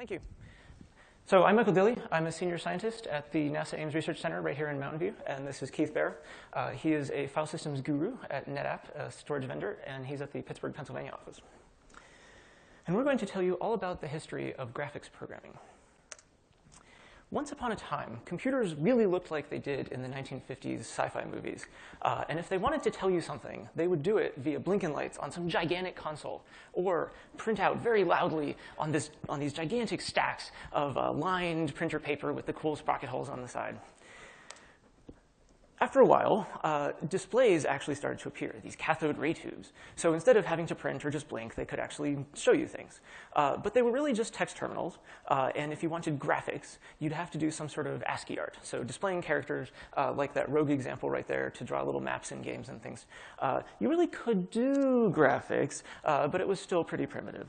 Thank you. So I'm Michael Dille. I'm a senior scientist at the NASA Ames Research Center right here in Mountain View. And this is Keith Baer. He is a file systems guru at NetApp, a storage vendor, and he's at the Pittsburgh, Pennsylvania office. And we're going to tell you all about the history of graphics programming. Once upon a time, computers really looked like they did in the 1950s sci-fi movies. And if they wanted to tell you something, they would do it via blinking lights on some gigantic console, or print out very loudly on these gigantic stacks of lined printer paper with the cool sprocket holes on the side. After a while, displays actually started to appear, these cathode ray tubes. So instead of having to print or just blink, they could actually show you things. But they were really just text terminals. And if you wanted graphics, you'd have to do some sort of ASCII art. So displaying characters like that rogue example right there to draw little maps in games and things. You really could do graphics, but it was still pretty primitive.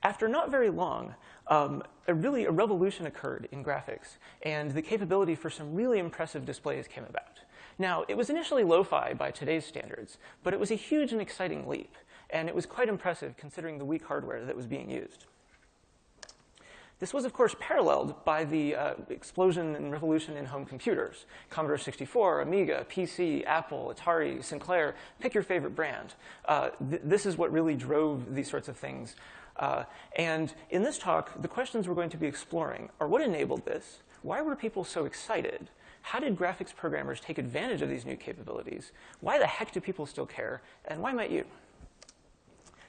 After not very long, a revolution occurred in graphics, and the capability for some really impressive displays came about. Now, it was initially lo-fi by today's standards, but it was a huge and exciting leap, and it was quite impressive considering the weak hardware that was being used. This was, of course, paralleled by the explosion and revolution in home computers. Commodore 64, Amiga, PC, Apple, Atari, Sinclair, pick your favorite brand. This is what really drove these sorts of things. And in this talk, the questions we're going to be exploring are what enabled this? Why were people so excited? How did graphics programmers take advantage of these new capabilities? Why the heck do people still care? And why might you?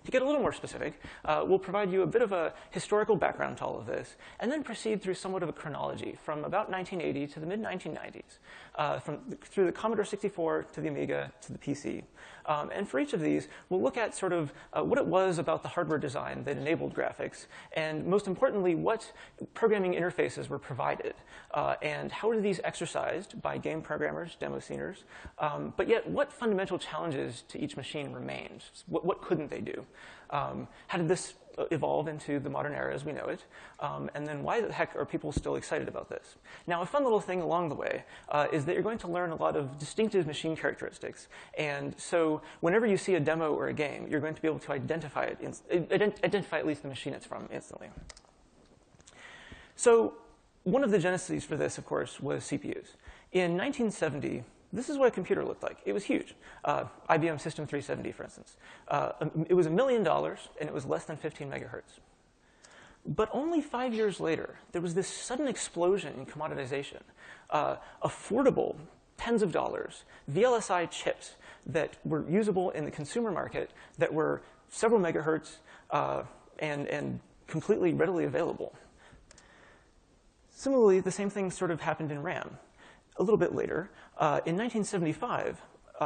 To get a little more specific, we'll provide you a bit of a historical background to all of this, and then proceed through somewhat of a chronology from about 1980 to the mid-1990s, through the Commodore 64 to the Amiga to the PC. And for each of these, we'll look at sort of what it was about the hardware design that enabled graphics, and most importantly, what programming interfaces were provided, and how were these exercised by game programmers, demosceners, but yet what fundamental challenges to each machine remained? What couldn't they do? How did this evolve into the modern era as we know it? And then why the heck are people still excited about this? Now, a fun little thing along the way is that you're going to learn a lot of distinctive machine characteristics. And so whenever you see a demo or a game, you're going to be able to identify at least the machine it's from instantly. So one of the genesis for this, of course, was CPUs. In 1970, this is what a computer looked like. It was huge. IBM System 370, for instance. It was $1 million, and it was less than 15 megahertz. But only 5 years later, there was this sudden explosion in commoditization. Affordable, tens of dollars, VLSI chips that were usable in the consumer market that were several megahertz and completely readily available. Similarly, the same thing sort of happened in RAM. A little bit later, in 1975,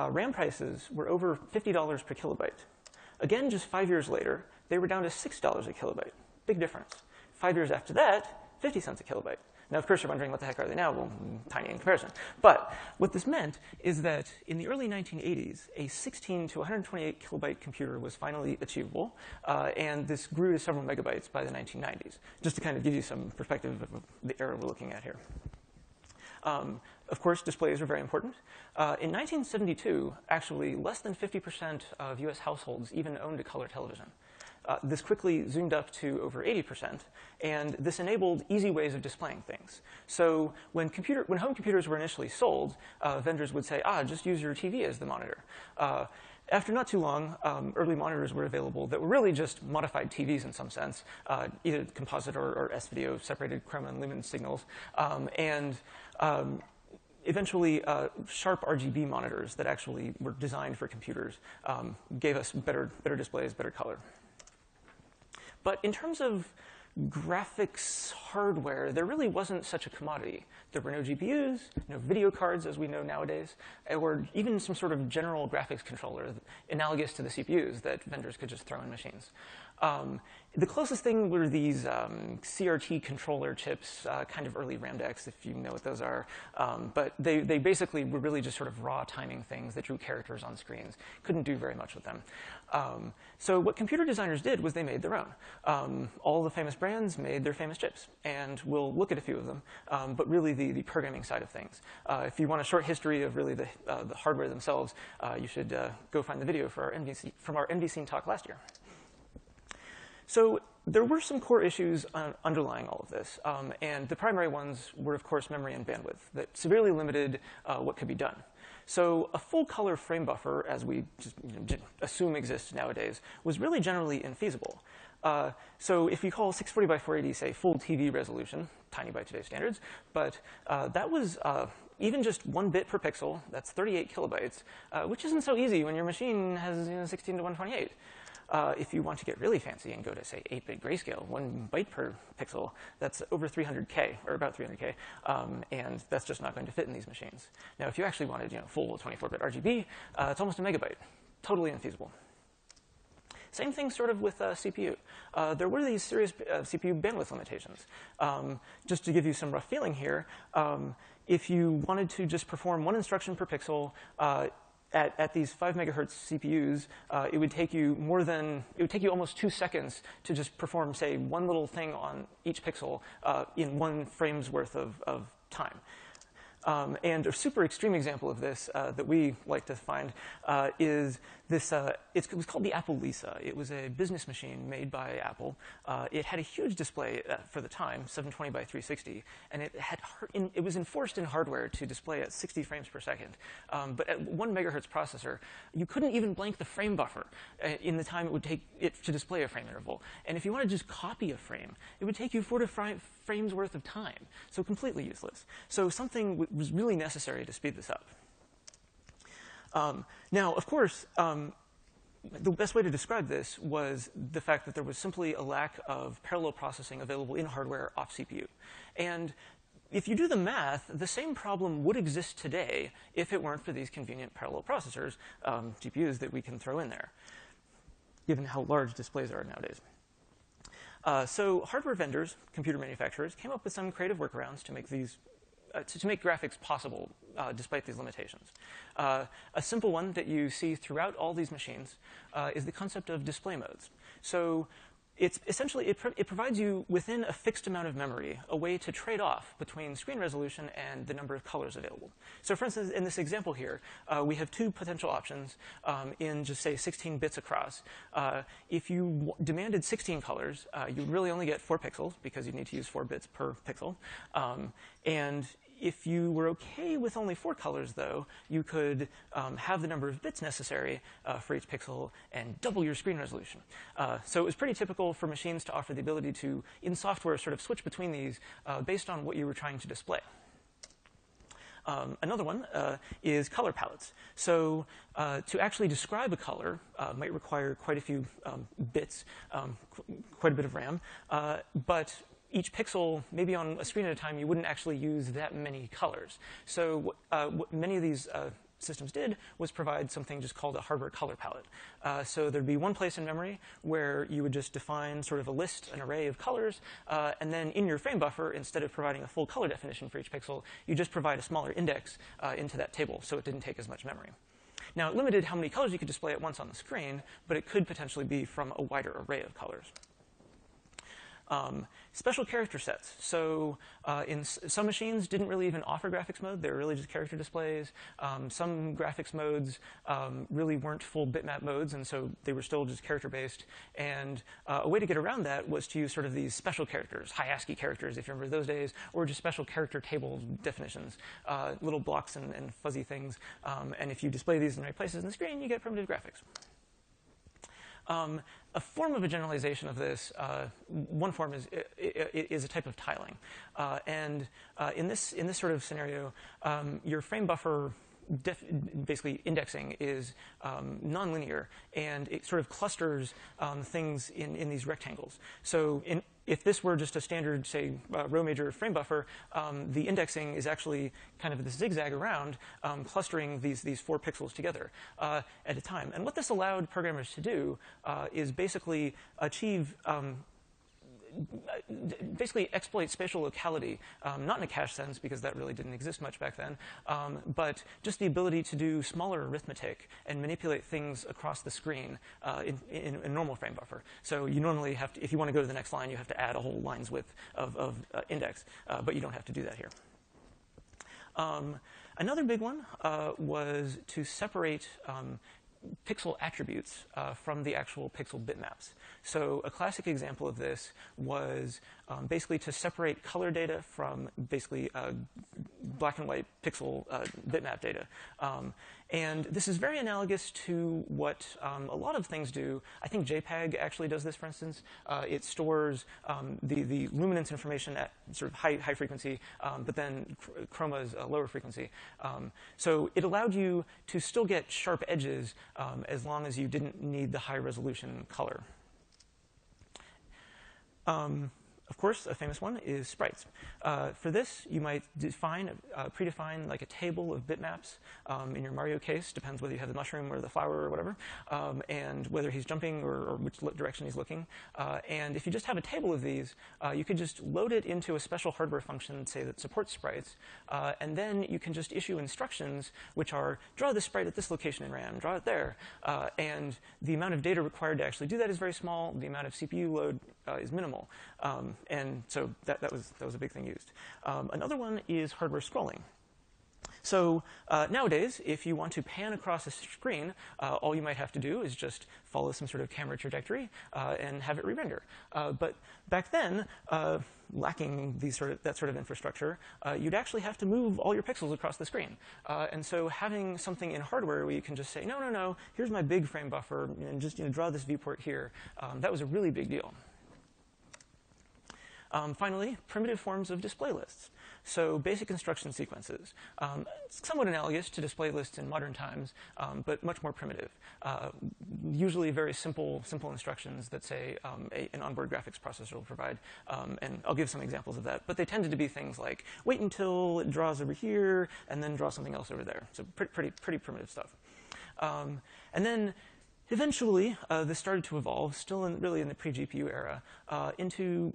RAM prices were over $50 per kilobyte. Again, just 5 years later, they were down to $6 a kilobyte. Big difference. 5 years after that, 50 cents a kilobyte. Now, of course, you're wondering what the heck are they now? Well, tiny in comparison. But what this meant is that in the early 1980s, a 16 to 128 kilobyte computer was finally achievable, and this grew to several megabytes by the 1990s, just to kind of give you some perspective of the era we're looking at here. Of course, displays are very important. In 1972, actually, less than 50% of US households even owned a color television. This quickly zoomed up to over 80%, and this enabled easy ways of displaying things. So when home computers were initially sold, vendors would say, just use your TV as the monitor. After not too long, early monitors were available that were really just modified TVs in some sense, either composite or S-video, separated chroma and lumen signals. Eventually, sharp RGB monitors that actually were designed for computers gave us better displays, better color. But in terms of graphics hardware, there really wasn't such a commodity. There were no GPUs, no video cards as we know nowadays, or even some sort of general graphics controller analogous to the CPUs that vendors could just throw in machines. The closest thing were these CRT controller chips, kind of early RAM decks, if you know what those are. But they basically were really just sort of raw timing things that drew characters on screens. Couldn't do very much with them. So what computer designers did was they made their own. All the famous brands made their famous chips. And we'll look at a few of them, but really the programming side of things. If you want a short history of really the hardware themselves, you should go find the video for from our NVScene talk last year. So there were some core issues underlying all of this, and the primary ones were, of course, memory and bandwidth that severely limited what could be done. So a full-color frame buffer, as we just assume exists nowadays, was really generally infeasible. So if you call 640 by 480, say, full TV resolution, tiny by today's standards, but that was even just 1 bit per pixel, that's 38 kilobytes, which isn't so easy when your machine has 16 to 128. If you want to get really fancy and go to, say, 8-bit grayscale, 1 byte per pixel, that's over 300K, or about 300K, and that's just not going to fit in these machines. Now, if you actually wanted full 24-bit RGB, it's almost a megabyte. Totally infeasible. Same thing sort of with CPU. There were these serious CPU bandwidth limitations. Just to give you some rough feeling here, if you wanted to just perform 1 instruction per pixel, at these 5 megahertz CPUs, it would take you almost 2 seconds to just perform, say, 1 little thing on each pixel in 1 frame's worth of time. And a super extreme example of this that we like to find is this. It was called the Apple Lisa. It was a business machine made by Apple. It had a huge display for the time, 720 by 360, and it was enforced in hardware to display at 60 frames per second. But at 1 megahertz processor, you couldn't even blank the frame buffer in the time it would take it to display a frame interval. And if you want to just copy a frame, it would take you 4 to 5 frames worth of time. So completely useless. So something was really necessary to speed this up. Now, of course, the best way to describe this was the fact that there was simply a lack of parallel processing available in hardware off CPU. And if you do the math, the same problem would exist today if it weren't for these convenient parallel processors, GPUs, that we can throw in there, given how large displays are nowadays. So hardware vendors, computer manufacturers, came up with some creative workarounds to make these to make graphics possible despite these limitations. A simple one that you see throughout all these machines is the concept of display modes. So it's essentially, it provides you within a fixed amount of memory a way to trade off between screen resolution and the number of colors available. So for instance, in this example here, we have 2 potential options in just say 16 bits across. If you demanded 16 colors, you'd really only get 4 pixels because you'd need to use 4 bits per pixel. And if you were OK with only 4 colors, though, you could have the number of bits necessary for each pixel and double your screen resolution. So it was pretty typical for machines to offer the ability to, in software, sort of switch between these based on what you were trying to display. Another one is color palettes. So to actually describe a color might require quite a few bits, quite a bit of RAM, but each pixel, maybe on a screen at a time, you wouldn't actually use that many colors. So what many of these systems did was provide something just called a hardware color palette. So there'd be one place in memory where you would just define sort of a list, an array of colors, and then in your frame buffer, instead of providing a full color definition for each pixel, you just provide a smaller index into that table, so it didn't take as much memory. Now, it limited how many colors you could display at once on the screen, but it could potentially be from a wider array of colors. Special character sets. So some machines didn't really even offer graphics mode. They were really just character displays. Some graphics modes really weren't full bitmap modes, and so they were still just character-based. And a way to get around that was to use sort of these special characters, high ASCII characters, if you remember those days, or just special character table definitions, little blocks and fuzzy things. And if you display these in the right places on the screen, you get primitive graphics. A form of a generalization of this, one form is a type of tiling. And in this sort of scenario, your frame buffer basically indexing is nonlinear, and it sort of clusters things in these rectangles. So if this were just a standard, say, row major frame buffer, the indexing is actually kind of this zigzag around, clustering these 4 pixels together at a time. And what this allowed programmers to do is basically achieve basically exploit spatial locality, not in a cache sense, because that really didn't exist much back then, but just the ability to do smaller arithmetic and manipulate things across the screen in a normal frame buffer. So you normally have to, if you want to go to the next line, you have to add a whole line's width of index, but you don't have to do that here. Another big one was to separate pixel attributes from the actual pixel bitmaps. So a classic example of this was basically to separate color data from basically black and white pixel bitmap data. And this is very analogous to what a lot of things do. I think JPEG actually does this, for instance. It stores the luminance information at sort of high frequency, but then chroma is a lower frequency. So it allowed you to still get sharp edges as long as you didn't need the high resolution color. Of course, a famous one is sprites. For this, you might predefine like a table of bitmaps. In your Mario case, depends whether you have the mushroom or the flower or whatever, and whether he's jumping or which direction he's looking. And if you just have a table of these, you could just load it into a special hardware function, say, that supports sprites, and then you can just issue instructions, which are draw this sprite at this location in RAM, draw it there. And the amount of data required to actually do that is very small. The amount of CPU load is minimal. And so that was a big thing used. Another one is hardware scrolling. So nowadays, if you want to pan across a screen, all you might have to do is just follow some sort of camera trajectory and have it re-render. But back then, lacking that sort of infrastructure, you'd actually have to move all your pixels across the screen. And so having something in hardware where you can just say, no, here's my big frame buffer, and just draw this viewport here, that was a really big deal. Finally, primitive forms of display lists. So basic instruction sequences. It's somewhat analogous to display lists in modern times, but much more primitive. Usually very simple instructions that, say, an onboard graphics processor will provide. And I'll give some examples of that. But they tended to be things like, wait until it draws over here, and then draw something else over there. So pretty primitive stuff. And then eventually, this started to evolve, still really in the pre-GPU era, into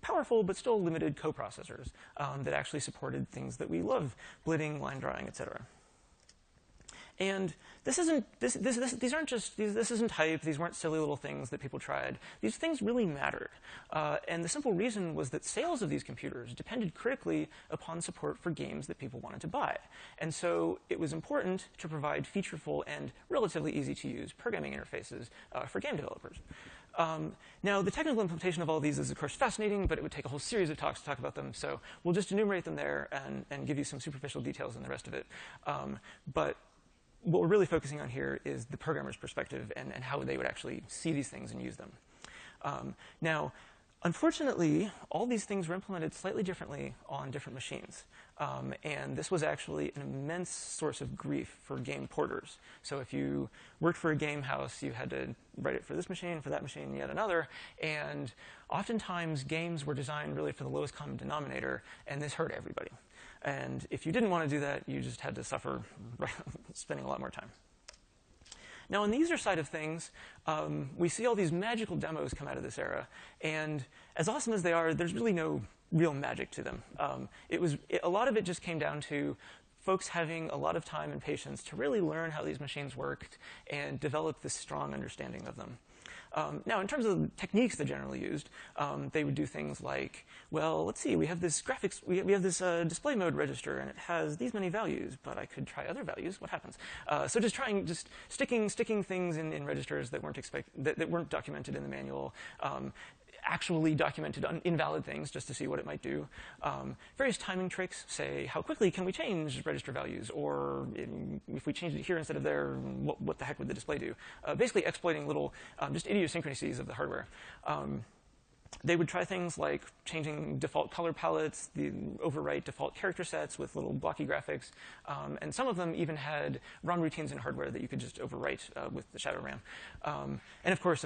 powerful but still limited co-processors that actually supported things that we love, blitting, line drawing, etc. And this isn't hype. These weren't silly little things that people tried. These things really mattered. And the simple reason was that sales of these computers depended critically upon support for games that people wanted to buy. And so it was important to provide featureful and relatively easy-to-use programming interfaces for game developers. Now, the technical implementation of all these is, of course, fascinating, but it would take a whole series of talks to talk about them. So we'll just enumerate them there and give you some superficial details in the rest of it. But what we're really focusing on here is the programmer's perspective and how they would actually see these things and use them. Now, unfortunately, all these things were implemented slightly differently on different machines. And this was actually an immense source of grief for game porters. So if you worked for a game house, you had to write it for this machine, for that machine, yet another. And oftentimes, games were designed really for the lowest common denominator, and this hurt everybody. And if you didn't want to do that, you just had to suffer spending a lot more time. Now, on the user side of things, we see all these magical demos come out of this era. And as awesome as they are, there's really no real magic to them. A lot of it just came down to folks having a lot of time and patience to really learn how these machines worked and develop this strong understanding of them. Now, in terms of the techniques they generally used, they would do things like, well, let's see, we have this graphics, we have this display mode register, and it has these many values, but I could try other values. What happens? So just sticking things in registers that weren't documented in the manual. Actually documented invalid things just to see what it might do. Various timing tricks, say, how quickly can we change register values? Or if we changed it here instead of there, what the heck would the display do? Basically exploiting little just idiosyncrasies of the hardware. They would try things like changing default color palettes, overwrite default character sets with little blocky graphics, and some of them even had ROM routines in hardware that you could just overwrite with the shadow RAM. And of course,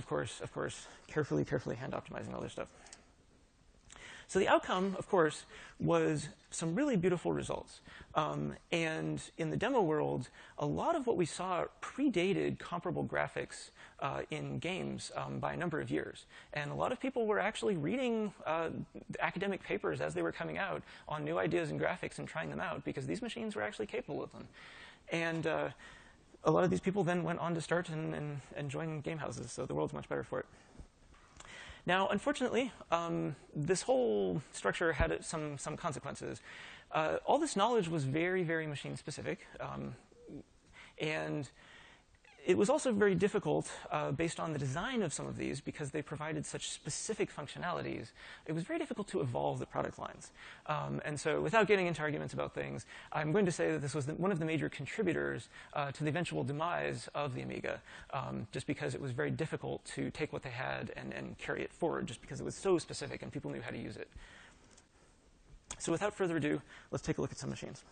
carefully hand optimizing all this stuff. So the outcome, of course, was some really beautiful results. And in the demo world, a lot of what we saw predated comparable graphics in games by a number of years. And a lot of people were actually reading academic papers as they were coming out on new ideas in graphics and trying them out because these machines were actually capable of them. And a lot of these people then went on to start and join game houses, so the world's much better for it. Now, unfortunately, this whole structure had some consequences. All this knowledge was very, very machine-specific. And It was also very difficult based on the design of some of these because they provided such specific functionalities. It was very difficult to evolve the product lines. And so without getting into arguments about things, I'm going to say that this was one of the major contributors to the eventual demise of the Amiga, just because it was very difficult to take what they had and carry it forward, just because it was so specific and people knew how to use it. So without further ado, let's take a look at some machines.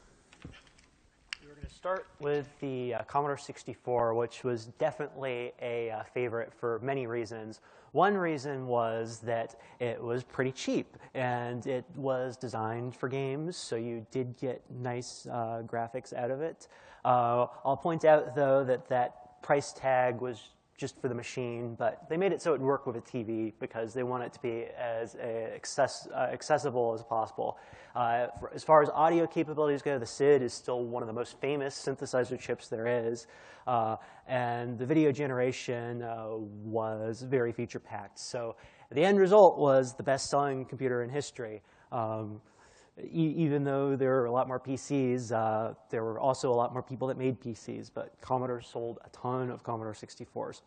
We're going to start with the Commodore 64, which was definitely a favorite for many reasons. One reason was that it was pretty cheap, and it was designed for games, so you did get nice graphics out of it. I'll point out, though, that that price tag was just for the machine, but they made it so it would work with a TV because they want it to be as accessible as possible. As far as audio capabilities go, the SID is still one of the most famous synthesizer chips there is, and the video generation was very feature-packed. So the end result was the best-selling computer in history. Even though there were a lot more PCs, there were also a lot more people that made PCs, but Commodore sold a ton of Commodore 64s.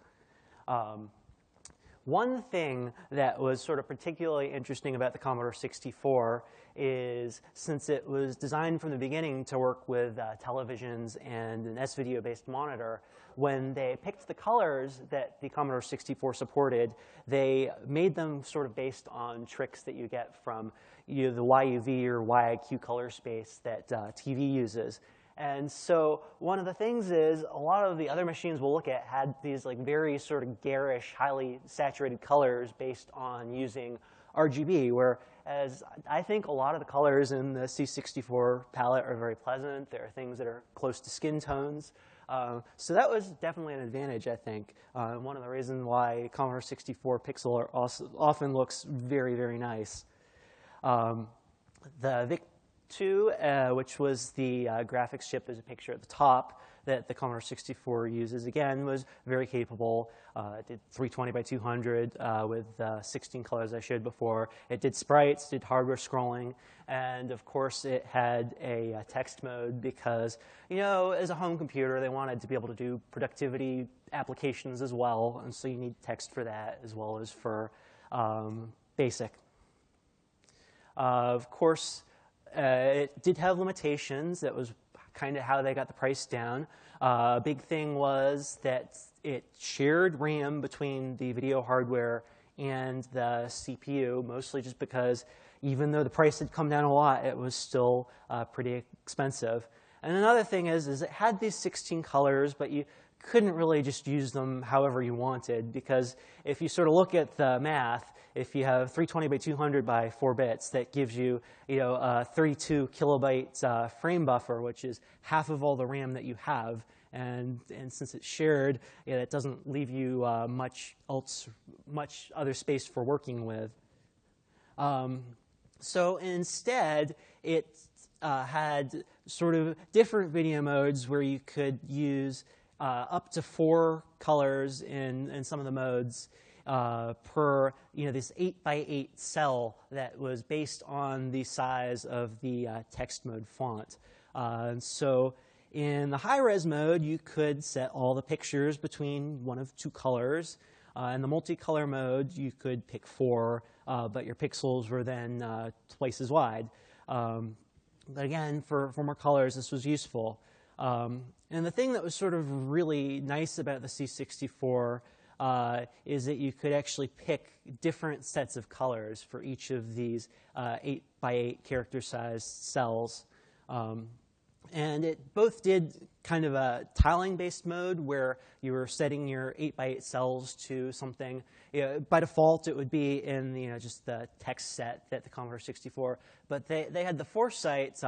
One thing that was sort of particularly interesting about the Commodore 64 is, since it was designed from the beginning to work with televisions and an S-video-based monitor, when they picked the colors that the Commodore 64 supported, they made them sort of based on tricks that you get from the YUV or YIQ color space that TV uses. And so one of the things is a lot of the other machines we'll look at had these like very sort of garish, highly saturated colors based on using RGB, whereas I think a lot of the colors in the C64 palette are very pleasant. There are things that are close to skin tones. So that was definitely an advantage, I think. One of the reasons why Commodore 64 Pixel often looks very, very nice. The VIC-II, which was the graphics chip, there's a picture at the top that the Commodore 64 uses, again, was very capable. It did 320 by 200 with 16 colors I showed before. It did sprites, did hardware scrolling, and of course it had a text mode because, you know, as a home computer, they wanted to be able to do productivity applications as well, and so you need text for that as well as for BASIC. Of course, it did have limitations. That was kind of how they got the price down. A big thing was that it shared RAM between the video hardware and the CPU, mostly just because even though the price had come down a lot, it was still pretty expensive. And another thing is it had these 16 colors, but you couldn't really just use them however you wanted, because if you sort of look at the math, if you have 320 by 200 by 4 bits, that gives you, a 32 kilobyte frame buffer, which is half of all the RAM that you have. And since it's shared, it doesn't leave you much other space for working with. So instead, it had sort of different video modes where you could use up to 4 colors in some of the modes per this 8x8 cell that was based on the size of the text mode font. So in the high-res mode, you could set all the pictures between one of 2 colors. In the multicolor mode, you could pick 4, but your pixels were then twice as wide. But again, for more colors, this was useful. And the thing that was sort of really nice about the C64 is that you could actually pick different sets of colors for each of these 8x8 character-sized cells. And it both did kind of a tiling-based mode where you were setting your 8x8 cells to something. By default, it would be in just the text set that the Commodore 64. But they had the foresight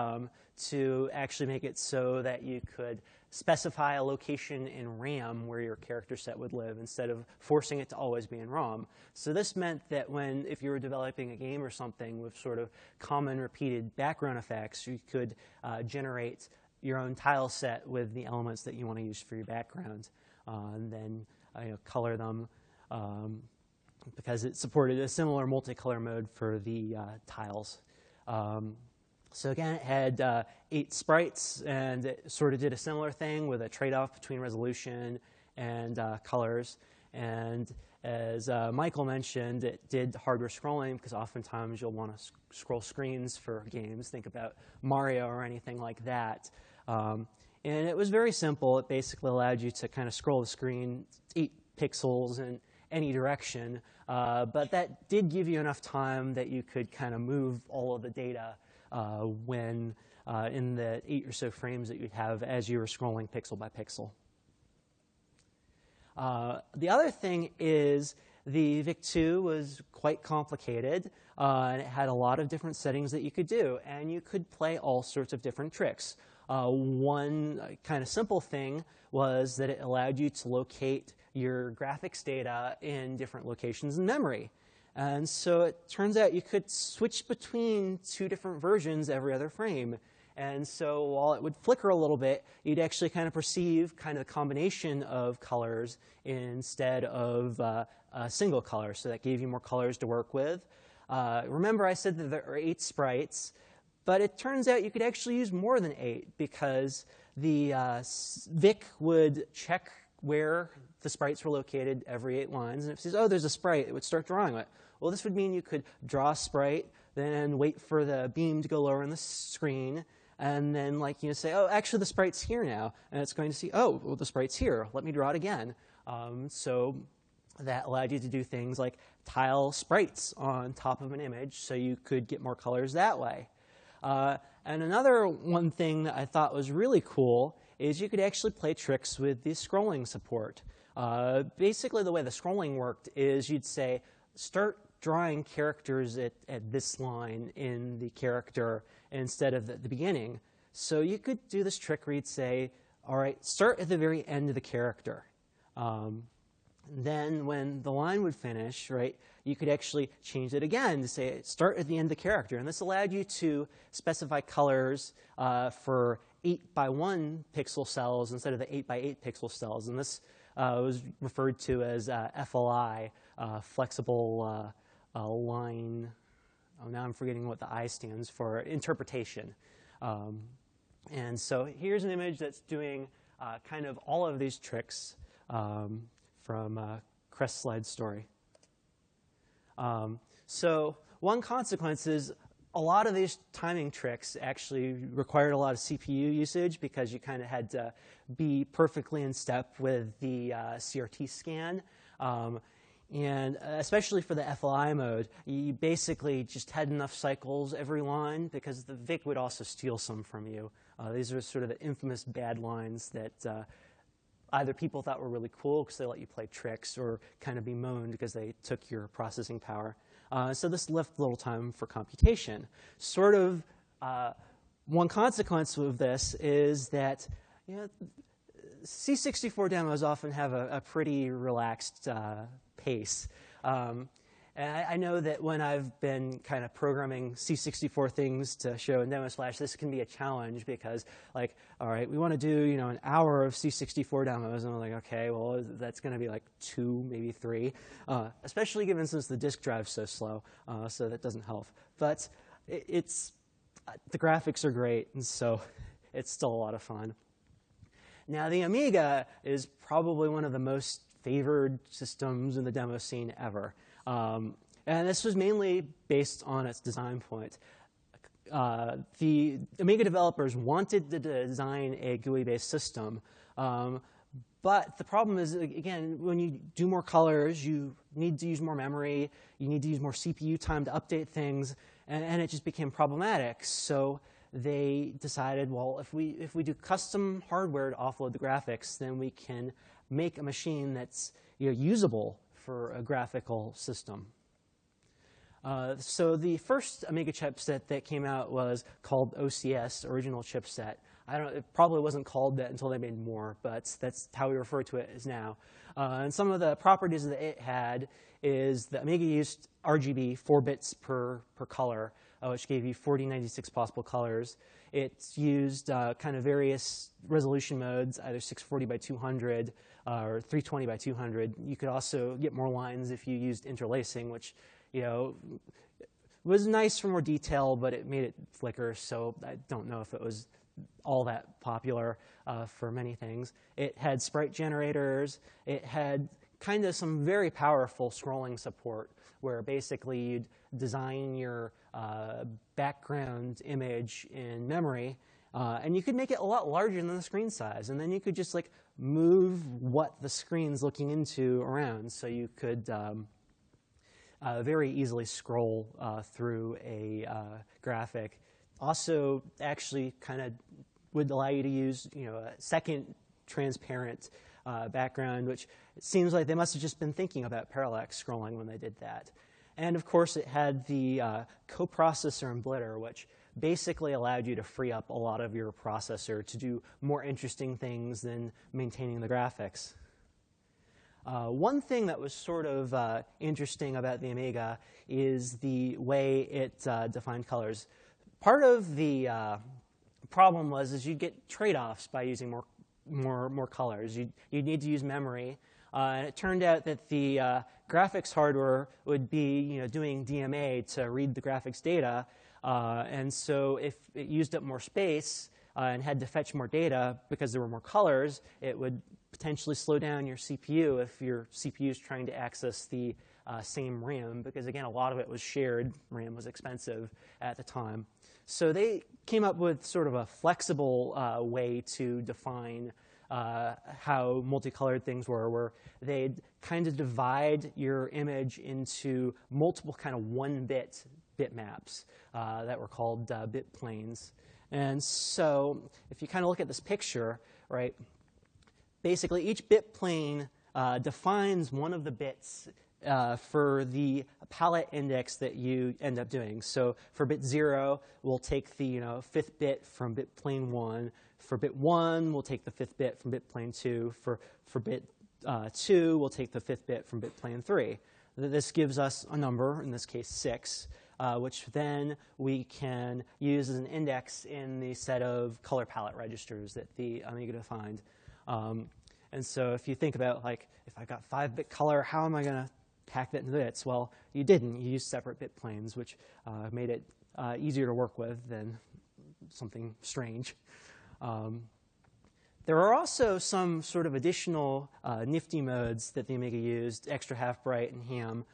to actually make it so that you could specify a location in RAM where your character set would live instead of forcing it to always be in ROM. So this meant that if you were developing a game or something with sort of common repeated background effects, you could generate your own tile set with the elements that you want to use for your background, and then color them because it supported a similar multicolor mode for the tiles. So again, it had 8 sprites, and it sort of did a similar thing with a trade-off between resolution and colors. And as Michael mentioned, it did hardware scrolling because oftentimes you'll want to scroll screens for games. Think about Mario or anything like that. And it was very simple. It basically allowed you to kind of scroll the screen 8 pixels in any direction. But that did give you enough time that you could kind of move all of the data when in the 8 or so frames that you'd have as you were scrolling pixel by pixel. The other thing is the VIC-2 was quite complicated, and it had a lot of different settings that you could do, and you could play all sorts of different tricks. One kind of simple thing was that it allowed you to locate your graphics data in different locations in memory. And so it turns out you could switch between 2 different versions every other frame. And so while it would flicker a little bit, you'd actually kind of perceive kind of a combination of colors instead of a single color. So that gave you more colors to work with. Remember I said that there are 8 sprites, but it turns out you could actually use more than 8 because the VIC would check where the sprites were located every 8 lines. And if it says, oh, there's a sprite, it would start drawing it. Well, this would mean you could draw a sprite, then wait for the beam to go lower on the screen, and then say, oh, actually the sprite's here now. And it's going to see, oh, well, the sprite's here. Let me draw it again. So that allowed you to do things like tile sprites on top of an image so you could get more colors that way. And another one thing that I thought was really cool is you could actually play tricks with the scrolling support. Basically, the way the scrolling worked is you'd say, start drawing characters at this line in the character instead of the beginning. So you could do this trick where you'd say, all right, start at the very end of the character. Then when the line would finish, right, you could actually change it again to say, start at the end of the character. And this allowed you to specify colors for 8x1 pixel cells instead of the 8x8 pixel cells. And this was referred to as FLI, flexible line. Oh, now I'm forgetting what the I stands for, interpretation. And so here's an image that's doing kind of all of these tricks from Crest's slide story. So one consequence is a lot of these timing tricks actually required a lot of CPU usage because you kind of had to be perfectly in step with the CRT scan. And especially for the FLI mode, you basically just had enough cycles every line because the VIC would also steal some from you. These are sort of the infamous bad lines that either people thought were really cool because they let you play tricks or kind of bemoaned because they took your processing power. So this left little time for computation. Sort of one consequence of this is that C64 demos often have a pretty relaxed pace. And I know that when I've been kind of programming C64 things to show in Demo Splash, this can be a challenge because, like, all right, we want to do, an hour of C64 demos. And I'm like, okay, well, that's going to be like 2, maybe 3, especially given since the disk drive's so slow. So that doesn't help. But the graphics are great, and so it's still a lot of fun. Now, the Amiga is probably one of the most favored systems in the demo scene ever. And this was mainly based on its design point. The Amiga developers wanted to design a GUI-based system, but the problem is, again, when you do more colors, you need to use more memory, you need to use more CPU time to update things, and it just became problematic. So they decided, well, if we do custom hardware to offload the graphics, then we can make a machine that's usable for a graphical system. So the first Amiga chipset that came out was called OCS, Original Chipset. It probably wasn't called that until they made more, but that's how we refer to it as now. And some of the properties that it had is the Amiga used RGB, 4 bits per color, which gave you 4096 possible colors. It's used kind of various resolution modes, either 640 by 200 or 320 by 200. You could also get more lines if you used interlacing, which was nice for more detail, but it made it flicker, so I don't know if it was all that popular for many things. It had sprite generators. It had kind of some very powerful scrolling support, where basically you'd design your background image in memory, and you could make it a lot larger than the screen size, and then you could just like move what the screen's looking into around, so you could very easily scroll through a graphic. Also, actually, kind of would allow you to use, a second transparent background, which it seems like they must have just been thinking about parallax scrolling when they did that. And of course, it had the co-processor and blitter, which basically allowed you to free up a lot of your processor to do more interesting things than maintaining the graphics. One thing that was sort of interesting about the Amiga is the way it defined colors. Part of the problem was you'd get trade-offs by using more colors. You'd need to use memory. And it turned out that the graphics hardware would be doing DMA to read the graphics data. And so if it used up more space and had to fetch more data because there were more colors, it would potentially slow down your CPU if your CPU is trying to access the same RAM, because again, a lot of it was shared. RAM was expensive at the time. So they came up with sort of a flexible way to define how multicolored things were, where they'd kind of divide your image into multiple kind of 1-bit bitmaps that were called bit planes. And so if you kind of look at this picture, right, basically each bit plane defines one of the bits for the palette index that you end up doing. So for bit 0, we'll take the 5th bit from bit plane 1. For bit 1, we'll take the 5th bit from bit plane 2. For bit 2, we'll take the 5th bit from bit plane 3. This gives us a number, in this case 6, which then we can use as an index in the set of color palette registers that the Amiga defined. And so if you think about, like, if I got 5-bit color, how am I going to pack that into bits? Well, you didn't. You used separate bit planes, which made it easier to work with than something strange. There are also some sort of additional nifty modes that the Amiga used. Extra half bright and ham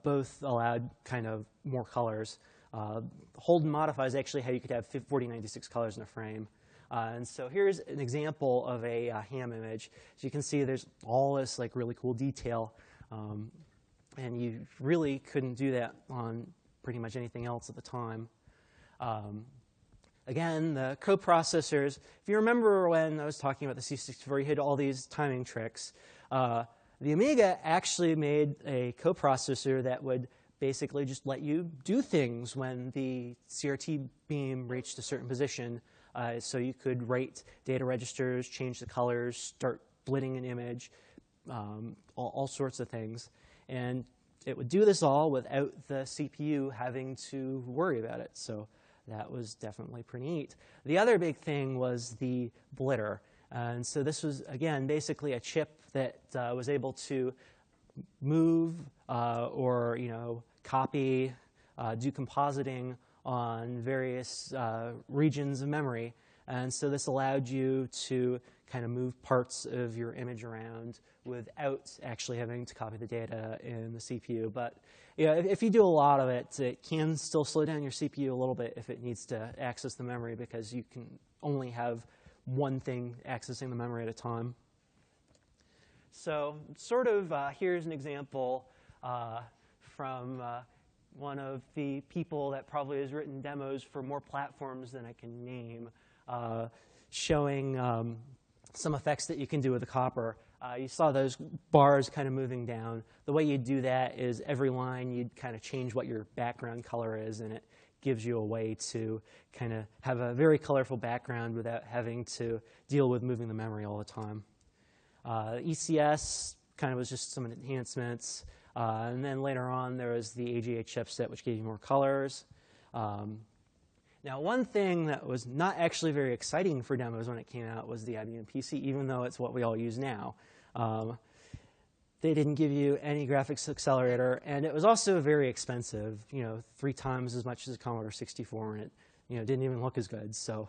both allowed kind of more colors. Hold and modify is actually how you could have 4096 colors in a frame. And so here's an example of a ham image. As you can see, there's all this like really cool detail, and you really couldn't do that on pretty much anything else at the time. Again, the co-processors. If you remember when I was talking about the C64, you had all these timing tricks. The Amiga actually made a co-processor that would basically just let you do things when the CRT beam reached a certain position. So you could write data registers, change the colors, start splitting an image, all sorts of things. And it would do this all without the CPU having to worry about it. So that was definitely pretty neat. The other big thing was the blitter. And so this was, again, basically a chip that was able to move or copy, do compositing on various regions of memory. And so this allowed you to kind of move parts of your image around without actually having to copy the data in the CPU. But if you do a lot of it, it can still slow down your CPU a little bit if it needs to access the memory, because you can only have one thing accessing the memory at a time. So sort of here's an example from one of the people that probably has written demos for more platforms than I can name, showing some effects that you can do with the copper. You saw those bars kind of moving down. The way you do that is every line you'd kind of change what your background color is, and it gives you a way to kind of have a very colorful background without having to deal with moving the memory all the time. ECS kind of was just some enhancements. And then later on, there was the AGA chipset, which gave you more colors. Now, one thing that was not actually very exciting for demos when it came out was the IBM PC, even though it's what we all use now. They didn't give you any graphics accelerator, and it was also very expensive, 3 times as much as a Commodore 64, and it didn't even look as good. So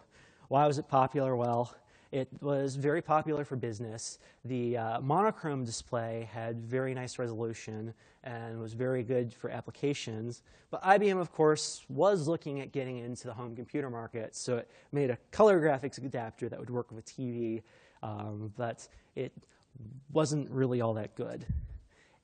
Why was it popular? Well, it was very popular for business. The monochrome display had very nice resolution and was very good for applications. But IBM, of course, was looking at getting into the home computer market, so it made a color graphics adapter that would work with a TV, but it wasn't really all that good.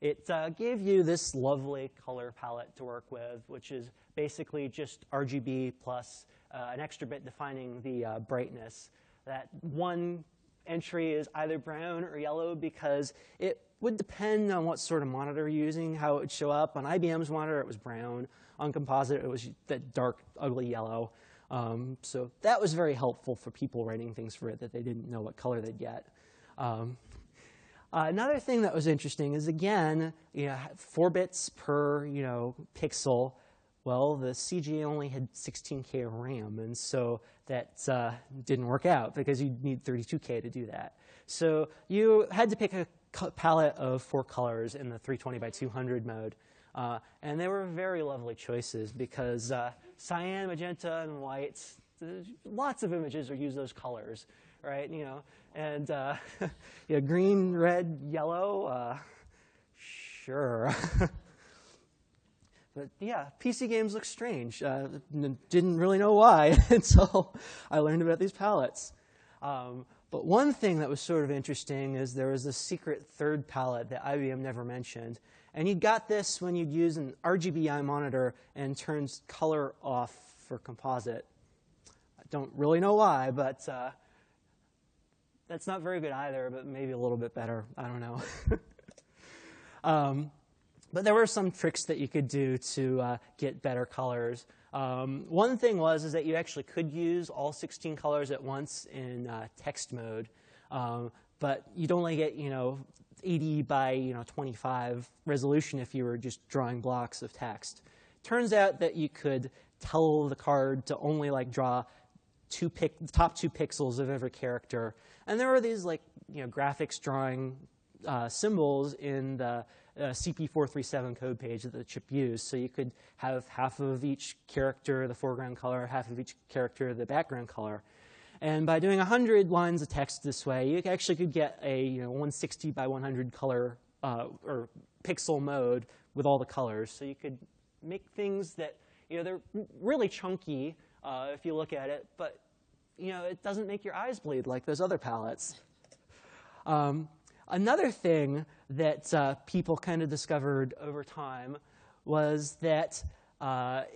It gave you this lovely color palette to work with, which is basically just RGB plus an extra bit defining the brightness. That one entry is either brown or yellow because it would depend on what sort of monitor you're using, how it would show up. On IBM's monitor, it was brown. On Composite, it was that dark, ugly yellow. So that was very helpful for people writing things for it that they didn't know what color they'd get. Another thing that was interesting is, again, 4 bits per pixel. Well, the CGA only had 16K of RAM, and so that didn't work out because you'd need 32K to do that. So you had to pick a palette of 4 colors in the 320 by 200 mode. And they were very lovely choices because cyan, magenta, and white, lots of images use those colors, right? And green, red, yellow, sure. But yeah, PC games look strange. Didn't really know why until I learned about these palettes. But one thing that was sort of interesting is there was a secret third palette that IBM never mentioned. And you got this when you'd use an RGBI monitor and turns color off for Composite. I don't really know why, but that's not very good either, but maybe a little bit better. I don't know. But there were some tricks that you could do to get better colors. One thing is that you actually could use all 16 colors at once in text mode, but you'd only get 80 by 25 resolution if you were just drawing blocks of text. Turns out that you could tell the card to only draw the top 2 pixels of every character, and there were these graphics drawing symbols in the CP437 code page that the chip used. So you could have half of each character the foreground color, half of each character the background color. And by doing 100 lines of text this way, you actually could get a 160 by 100 color or pixel mode with all the colors. So you could make things that they're really chunky if you look at it, but it doesn't make your eyes bleed like those other palettes. Another thing that people kind of discovered over time was that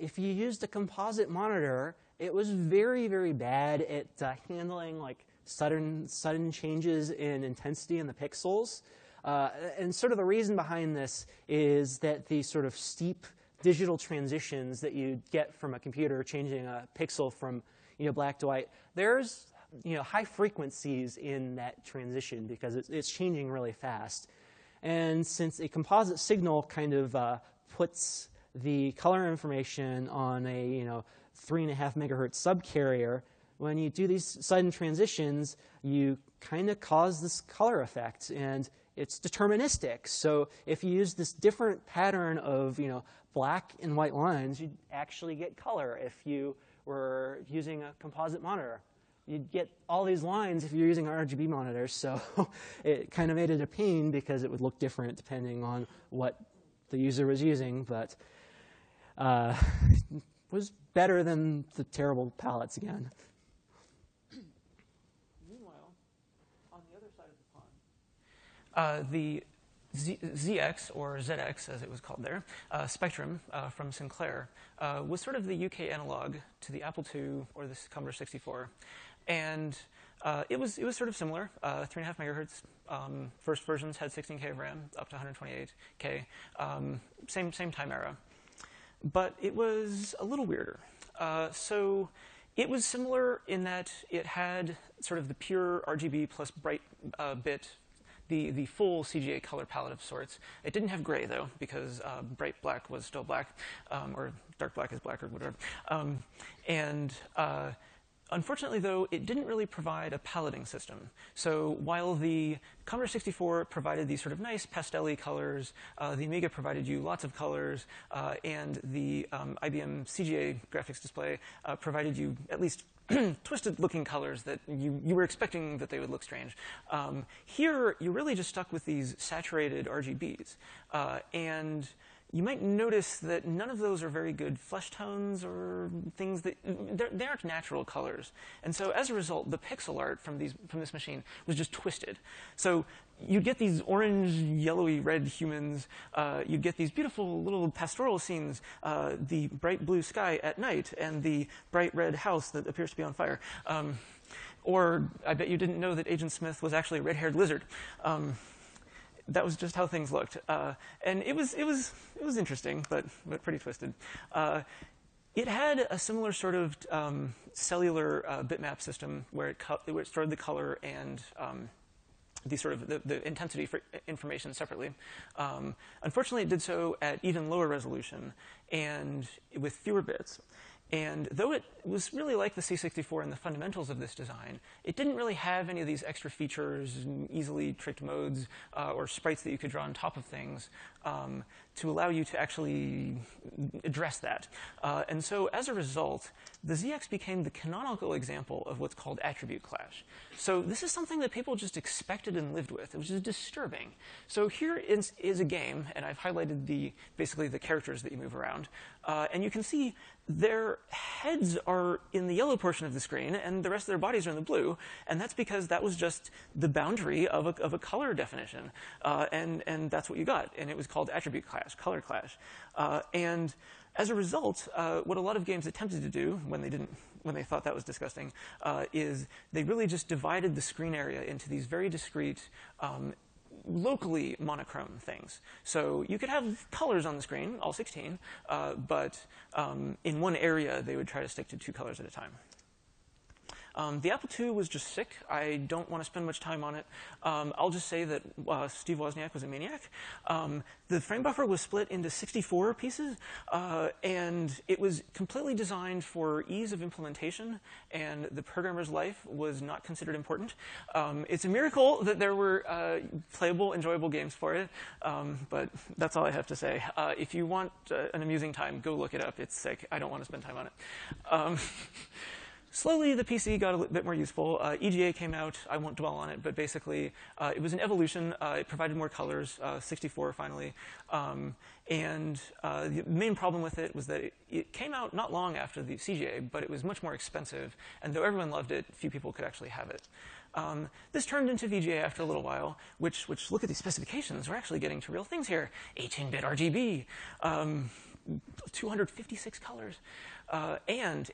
if you used a composite monitor, it was very, very bad at handling sudden changes in intensity in the pixels. And sort of the reason behind this is that the sort of steep digital transitions that you get from a computer changing a pixel from black to white, there's high frequencies in that transition because it's changing really fast. And since a composite signal kind of puts the color information on a 3.5 megahertz subcarrier, when you do these sudden transitions, you kind of cause this color effect, and it's deterministic. So if you use this different pattern of black and white lines, you'd actually get color if you were using a composite monitor. You'd get all these lines if you're using an RGB monitor, so it kind of made it a pain because it would look different depending on what the user was using, but was better than the terrible palettes again. Meanwhile, on the other side of the pond, the ZX, or ZX as it was called there, Spectrum from Sinclair, was sort of the UK analog to the Apple II or the Commodore 64. And it was sort of similar, 3.5 megahertz. First versions had 16K of RAM, up to 128K. Same time era. But it was a little weirder. So it was similar in that it had sort of the pure RGB plus bright bit, the full CGA color palette of sorts. It didn't have gray, though, because bright black was still black, or dark black is black, or whatever. Unfortunately, though, it didn't really provide a paletting system. So while the Commodore 64 provided these sort of nice pastel-y colors, the Amiga provided you lots of colors, and the IBM CGA graphics display provided you at least twisted-looking colors that you were expecting that they would look strange. Here, you're really just stuck with these saturated RGBs. And you might notice that none of those are very good flesh tones or things that they aren't natural colors. And so as a result, the pixel art from this machine was just twisted. So you'd get these orange, yellowy, red humans. You'd get these beautiful little pastoral scenes, the bright blue sky at night, and the bright red house that appears to be on fire. Or I bet you didn't know that Agent Smith was actually a red-haired lizard. That was just how things looked, and it was interesting, but pretty twisted. It had a similar sort of cellular bitmap system where it stored the color and the intensity for information separately. Unfortunately, it did so at even lower resolution and with fewer bits. And though it was really like the C64 in the fundamentals of this design, it didn't really have any of these extra features, easily tricked modes, or sprites that you could draw on top of things to allow you to actually address that. And so as a result, the ZX became the canonical example of what's called attribute clash. So this is something that people just expected and lived with. It was just disturbing. So here is a game, and I've highlighted basically the characters that you move around. And you can see their heads are in the yellow portion of the screen, and the rest of their bodies are in the blue. And that's because that was just the boundary of a color definition. And that's what you got. And it was called attribute clash, color clash. And as a result, what a lot of games attempted to do when they thought that was disgusting, is they really just divided the screen area into these very discrete, locally monochrome things. So you could have colors on the screen, all 16, but in one area, they would try to stick to 2 colors at a time. The Apple II was just sick. I don't want to spend much time on it. I'll just say that Steve Wozniak was a maniac. The frame buffer was split into 64 pieces, and it was completely designed for ease of implementation, and the programmer's life was not considered important. It's a miracle that there were playable, enjoyable games for it, but that's all I have to say. If you want an amusing time, go look it up. It's sick. I don't want to spend time on it. Slowly, the PC got a bit more useful. EGA came out. I won't dwell on it, but basically, it was an evolution. It provided more colors, 64 finally. And the main problem with it was that it came out not long after the CGA, but it was much more expensive. And though everyone loved it, few people could actually have it. This turned into VGA after a little while, which look at these specifications. We're actually getting to real things here. 18-bit RGB, 256 colors. And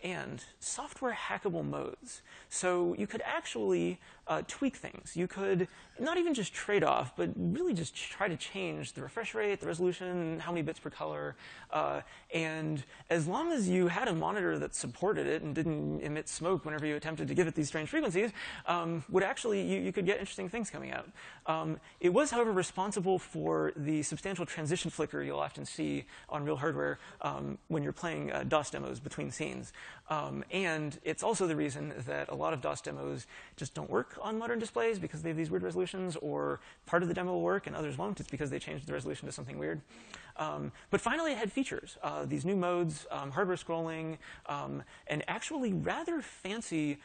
software hackable modes. So you could actually tweak things. You could not even just trade off, but really just try to change the refresh rate, the resolution, how many bits per color. And as long as you had a monitor that supported it and didn't emit smoke whenever you attempted to give it these strange frequencies, you could get interesting things coming out. It was, however, responsible for the substantial transition flicker you'll often see on real hardware when you're playing DOS demos between scenes. And it's also the reason that a lot of DOS demos just don't work on modern displays because they have these weird resolutions, or part of the demo will work and others won't. It's because they changed the resolution to something weird. But finally, it had features. These new modes, hardware scrolling, and actually rather fancy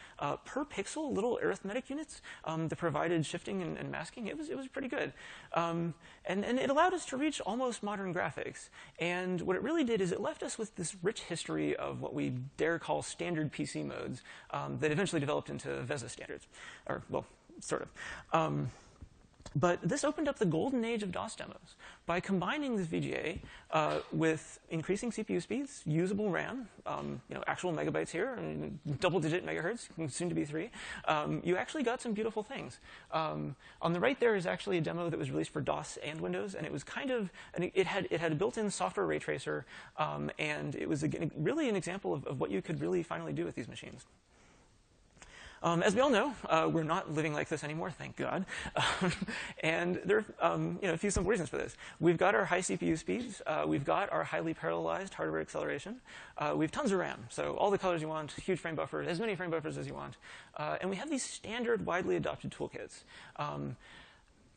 per pixel little arithmetic units that provided shifting and masking. It was pretty good. And it allowed us to reach almost modern graphics. And what it really did is it left us with this rich history of what we dare call standard PC modes that eventually developed into VESA standards. Or, well, sort of. But this opened up the golden age of DOS demos by combining this VGA with increasing CPU speeds, usable RAM, actual megabytes here, and double-digit megahertz, soon to be 3. You actually got some beautiful things. On the right there is actually a demo that was released for DOS and Windows, and it was kind of it had a built-in software ray tracer, and it was really an example of what you could really finally do with these machines. As we all know, we're not living like this anymore, thank God. And there are a few simple reasons for this. We've got our high CPU speeds. We've got our highly parallelized hardware acceleration. We have tons of RAM, so all the colors you want, huge frame buffer, as many frame buffers as you want. And we have these standard, widely adopted toolkits.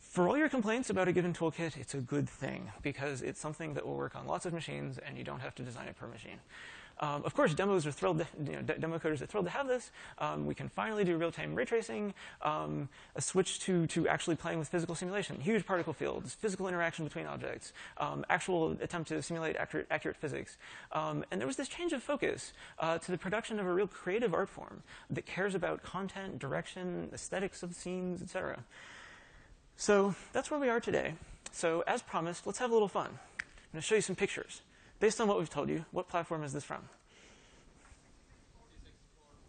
For all your complaints about a given toolkit, it's a good thing, because it's something that will work on lots of machines, and you don't have to design it per machine. Of course, demo coders are thrilled to have this. We can finally do real-time ray tracing, a switch to actually playing with physical simulation, huge particle fields, physical interaction between objects, actual attempt to simulate accurate physics. And there was this change of focus to the production of a real creative art form that cares about content, direction, aesthetics of scenes, etc. So that's where we are today. So as promised, let's have a little fun. I'm going to show you some pictures. Based on what we've told you, what platform is this from?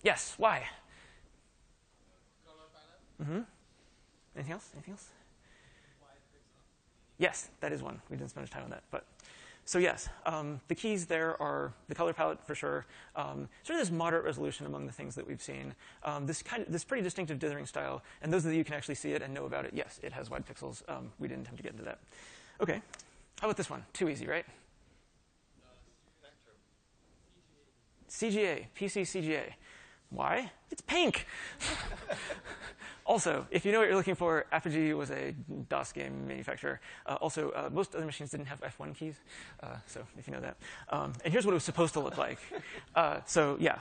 Yes, why? Mm-hmm. Anything else? Anything else? Yes, that is one. We didn't spend much time on that. But so yes, the keys there are the color palette for sure. Sort of this moderate resolution among the things that we've seen. This pretty distinctive dithering style. And those of you who can actually see it and know about it, yes, it has wide pixels. We didn't attempt to get into that. OK, how about this one? Too easy, right? CGA, PC CGA. Why? It's pink. Also, if you know what you're looking for, Apogee was a DOS game manufacturer. Also, most other machines didn't have F1 keys, so if you know that. And here's what it was supposed to look like. So yeah,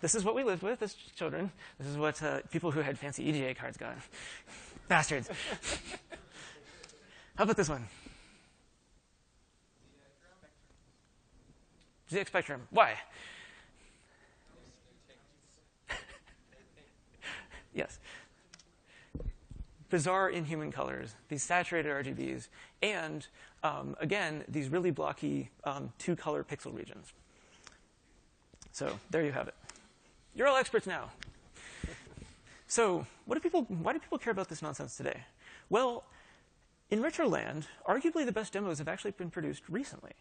this is what we lived with as children. This is what people who had fancy EGA cards got. Bastards. How about this one? ZX Spectrum. Why? Yes. Bizarre inhuman colors, these saturated RGBs, and again, these really blocky two-color pixel regions. So there you have it. You're all experts now. So why do people care about this nonsense today? Well, in Retroland, arguably the best demos have actually been produced recently.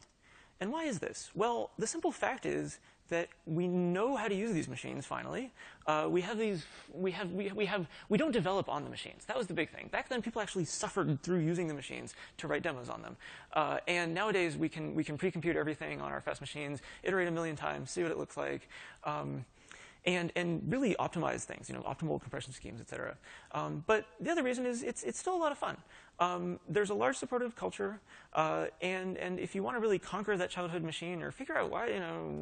And why is this? Well, the simple fact is that we know how to use these machines finally. We don't develop on the machines. That was the big thing. Back then, people actually suffered through using the machines to write demos on them. And nowadays, we can pre-compute everything on our fast machines, iterate a million times, see what it looks like. And really optimize things, optimal compression schemes, et cetera. But the other reason is it's still a lot of fun. There's a large supportive culture, and if you want to really conquer that childhood machine or figure out why,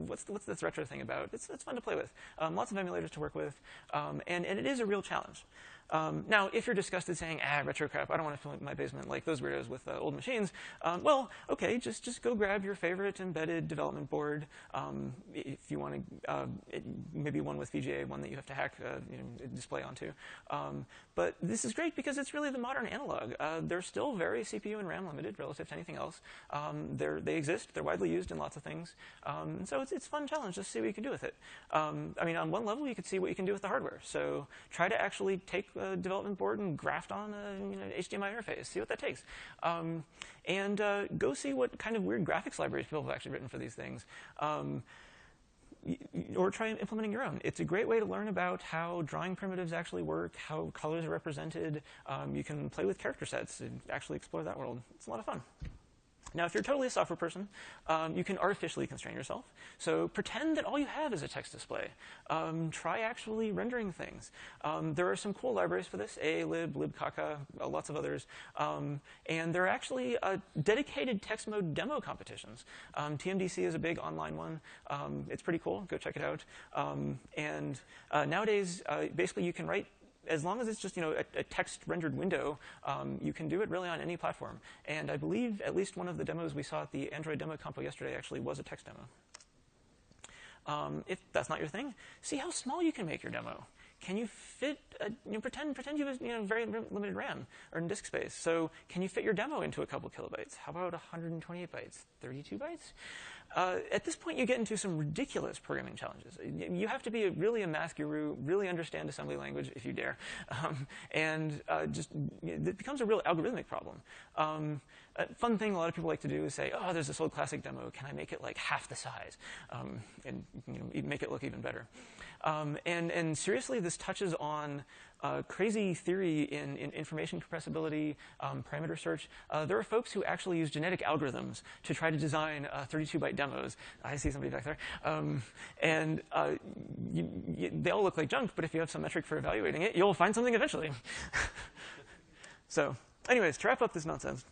what's this retro thing about, it's fun to play with. Lots of emulators to work with, and it is a real challenge. Now, if you're disgusted saying, retro crap, I don't want to fill my basement like those weirdos with old machines, well, OK, just go grab your favorite embedded development board. If you want to, maybe one with VGA, one that you have to hack display onto. But this is great because it's really the modern analog. They're still very CPU and RAM limited relative to anything else. They exist. They're widely used in lots of things. And so it's a fun challenge just to see what you can do with it. I mean, on one level, you could see what you can do with the hardware. So try to actually take a development board and graft on a HDMI interface. See what that takes. And go see what kind of weird graphics libraries people have actually written for these things. Or try implementing your own. It's a great way to learn about how drawing primitives actually work, how colors are represented. You can play with character sets and actually explore that world. It's a lot of fun. Now, if you're totally a software person, you can artificially constrain yourself. So pretend that all you have is a text display. Try actually rendering things. There are some cool libraries for this, AAlib, libkaka, lots of others. And there are actually dedicated text mode demo competitions. TMDC is a big online one. It's pretty cool. Go check it out. And nowadays, basically, you can write as long as it's just a text rendered window, you can do it really on any platform. And I believe at least one of the demos we saw at the Android demo compo yesterday actually was a text demo. If that's not your thing, see how small you can make your demo. Can you fit? Pretend you have very limited RAM or in disk space. So can you fit your demo into a couple kilobytes? How about 128 bytes, 32 bytes? At this point, you get into some ridiculous programming challenges. You have to be really a math guru, really understand assembly language if you dare, and it becomes a real algorithmic problem. A fun thing a lot of people like to do is say, oh, there's this old classic demo. Can I make it like half the size? And make it look even better. And seriously, this touches on crazy theory in information compressibility, parameter search. There are folks who actually use genetic algorithms to try to design 32-byte demos. I see somebody back there. They all look like junk, but if you have some metric for evaluating it, you'll find something eventually. So anyways, to wrap up this nonsense,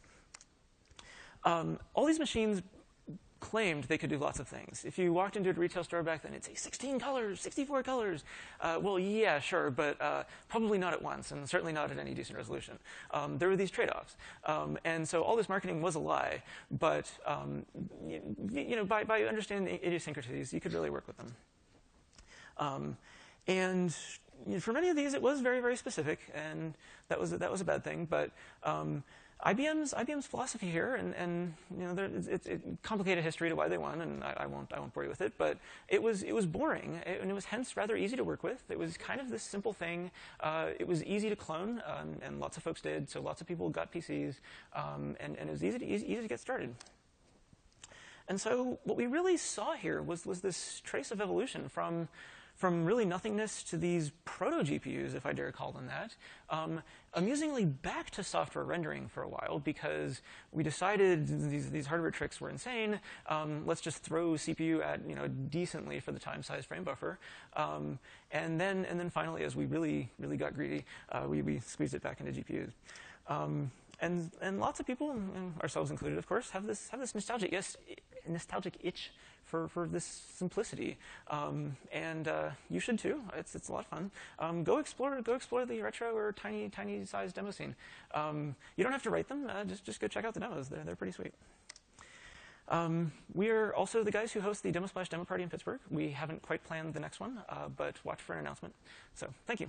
all these machines claimed they could do lots of things. If you walked into a retail store back then, it'd say 16 colors, 64 colors. Well, yeah, sure, but probably not at once, and certainly not at any decent resolution. There were these trade-offs. And so all this marketing was a lie, but by understanding the idiosyncrasies, you could really work with them. And for many of these, it was very, very specific, and that was a bad thing. But IBM's philosophy here, and it's a complicated history to why they won, and I won't bore you with it. But it was boring, and it was hence rather easy to work with. It was kind of this simple thing. It was easy to clone, and lots of folks did. So lots of people got PCs, and it was easy to get started. And so what we really saw here was this trace of evolution from really nothingness to these proto-GPUs, if I dare call them that, amusingly back to software rendering for a while because we decided these hardware tricks were insane. Let's just throw CPU at decently for the time size frame buffer, and then finally, as we really got greedy, we squeezed it back into GPUs. And lots of people, and ourselves included, of course, have this nostalgic itch for this simplicity, and you should too. It's a lot of fun. Go explore the retro or tiny size demo scene. You don't have to write them. Just go check out the demos. They're pretty sweet. We are also the guys who host the Demo Splash demo party in Pittsburgh. We haven't quite planned the next one, but watch for an announcement. So thank you.